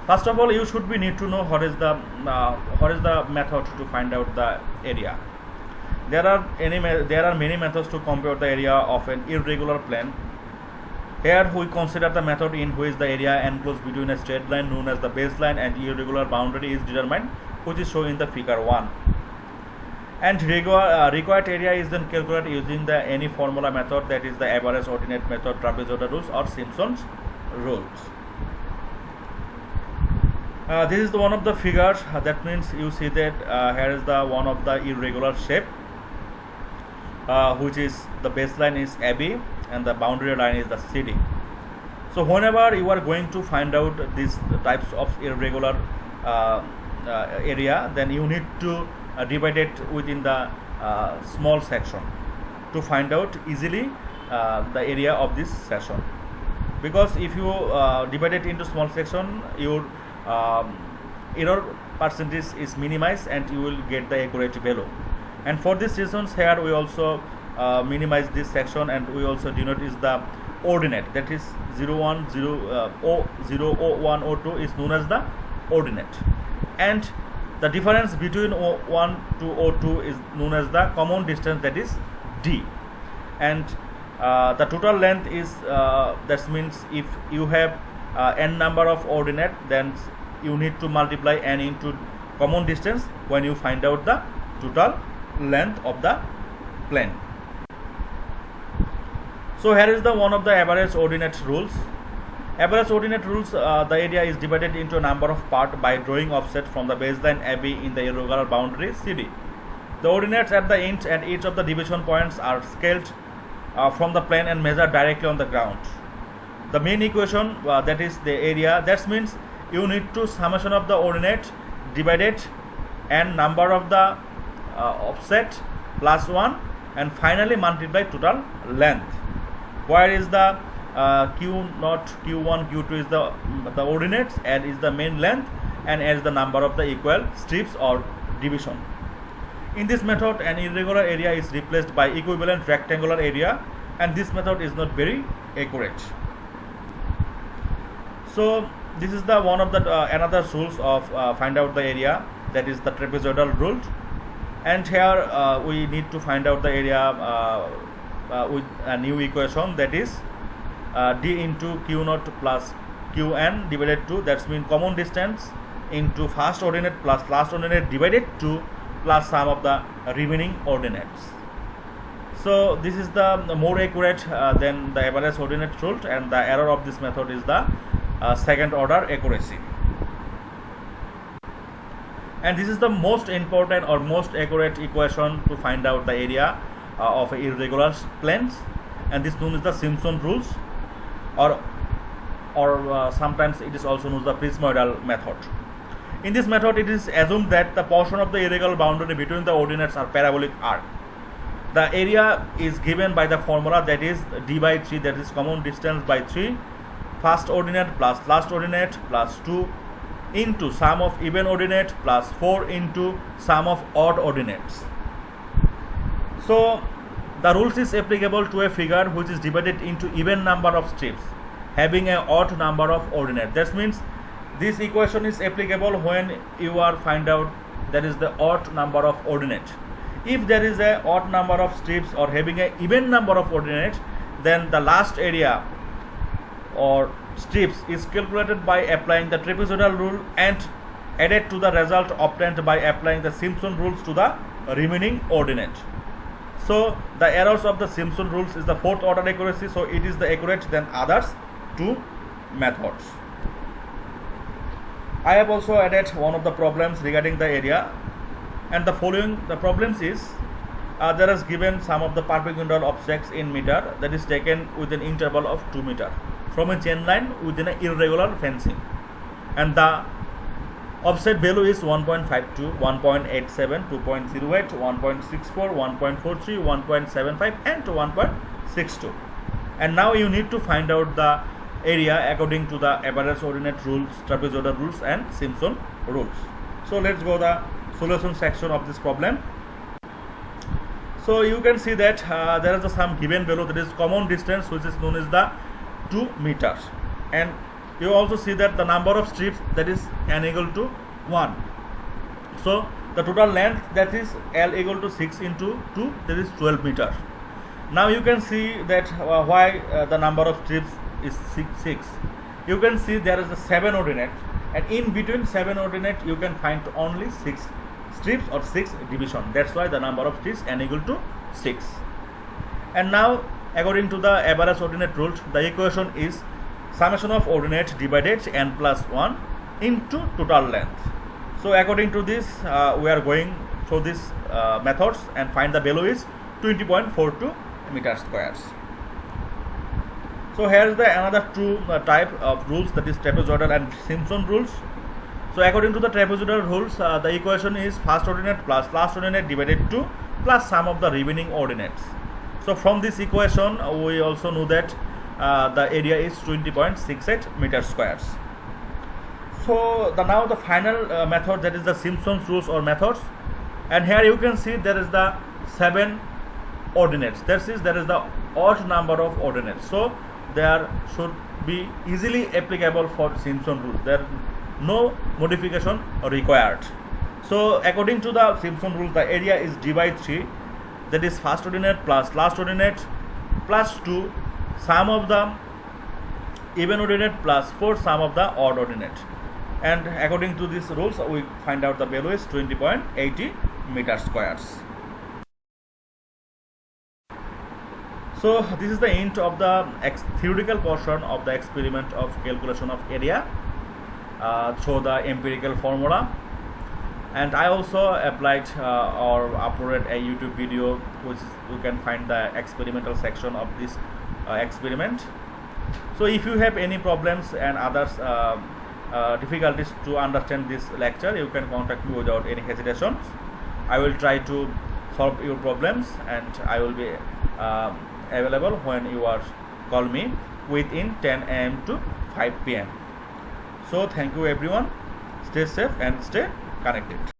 First of all, you should be need to know what is the method to find out the area. There are many methods to compute the area of an irregular plane. Here we consider the method in which the area enclosed between a straight line known as the baseline and irregular boundary is determined, which is shown in the figure 1. And required area is then calculated using the any formula method, that is the average ordinate method, trapezoidal rules, or Simpson's rules. This is the one of the figures. That means you see that here is the one of the irregular shape, which is the baseline is AB and the boundary line is the CD. So whenever you are going to find out these types of irregular area, then you need to divide it within the small section to find out easily the area of this section, because if you divide it into small section, your error percentage is minimized and you will get the accurate value. And for these reasons, here we also minimize this section, and we also denote is the ordinate, that is 0, 1, 0, 0, 1, 2 is known as the ordinate, and the difference between 1 to 2 is known as the common distance, that is D. And the total length is that means if you have n number of ordinate, then you need to multiply n into common distance when you find out the total length of the plane. So here is the one of the average ordinate rules. Average ordinate rules, the area is divided into a number of parts by drawing offset from the baseline AB in the irregular boundary CD. The ordinates at the ends and each of the division points are scaled from the plane and measured directly on the ground. The main equation, that is the area, that means you need to summation of the ordinate divided and number of the offset plus 1 and finally multiply total length. Where is the Q0, Q1, Q2 is the ordinates and is the main length, and as the number of the equal strips or division. In this method, an irregular area is replaced by equivalent rectangular area, and this method is not very accurate. So this is the one of the another rules of find out the area, that is the trapezoidal rule. And here we need to find out the area with a new equation, that is D into Q0 plus Qn divided to, that's mean common distance into first ordinate plus last ordinate divided to plus sum of the remaining ordinates. So this is the more accurate than the average ordinate rule, and the error of this method is the second order accuracy. And this is the most important or most accurate equation to find out the area of irregular planes, and this known as the Simpson rules, or sometimes it is also known as the prismoidal method. In this method, it is assumed that the portion of the irregular boundary between the ordinates are parabolic arc. The area is given by the formula, that is D by 3, that is common distance by 3, first ordinate plus last ordinate plus 2 into sum of even ordinate plus 4 into sum of odd ordinates. So the rules is applicable to a figure which is divided into even number of strips having an odd number of ordinate. That means this equation is applicable when you are find out that is the odd number of ordinate. If there is a odd number of strips or having an even number of ordinate, then the last area or strips is calculated by applying the trapezoidal rule and added to the result obtained by applying the Simpson rules to the remaining ordinate. So the errors of the Simpson rules is the fourth order accuracy, so it is the accurate than others two methods. I have also added one of the problems regarding the area, and the following the problems is there is given some of the perpendicular objects in meter that is taken with an interval of 2 meter from a chain line within an irregular fencing, and the offset value is 1.52, 1.87, 2.08, 1.64, 1.43, 1.75 and 1.62. And now you need to find out the area according to the average ordinate rules, trapezoidal rules and Simpson rules. So let's go the solution section of this problem. So you can see that there is some given value, that is common distance, which is known as the 2 meters, and you also see that the number of strips, that is n equal to 1. So the total length, that is L equal to 6 into 2, that is 12 meters. Now you can see that why the number of strips is 6. You can see there is a 7 ordinate, and in between 7 ordinate you can find only 6 strips or 6 division. That's why the number of strips n equal to 6. And now according to the average ordinate rule, the equation is summation of ordinate divided n plus 1 into total length. So according to this, we are going through these methods and find the value is 20.42 meter squares. So here is the another two type of rules, that is trapezoidal and Simpson rules. So according to the trapezoidal rules, the equation is first ordinate plus last ordinate divided 2 plus sum of the remaining ordinates. So from this equation we also know that the area is 20.68 meter squares. So now the final method, that is the Simpson's rules or methods, and here you can see there is the 7 ordinates. That is, there is the odd number of ordinates. So there should be easily applicable for Simpson rule. There no modification required. So according to the Simpson rule, the area is d by 3, that is first ordinate plus last ordinate plus 2 sum of the even ordinate plus 4 sum of the odd ordinate. And according to these rules, we find out the value is 20.80 meter squares. So this is the end of the theoretical portion of the experiment of calculation of area through the empirical formula. And I also applied or uploaded a YouTube video, which you can find the experimental section of this experiment. So if you have any problems and others difficulties to understand this lecture, you can contact me without any hesitation. I will try to solve your problems, and I will be available when you are call me within 10 AM to 5 PM. So thank you everyone. Stay safe and stay connected.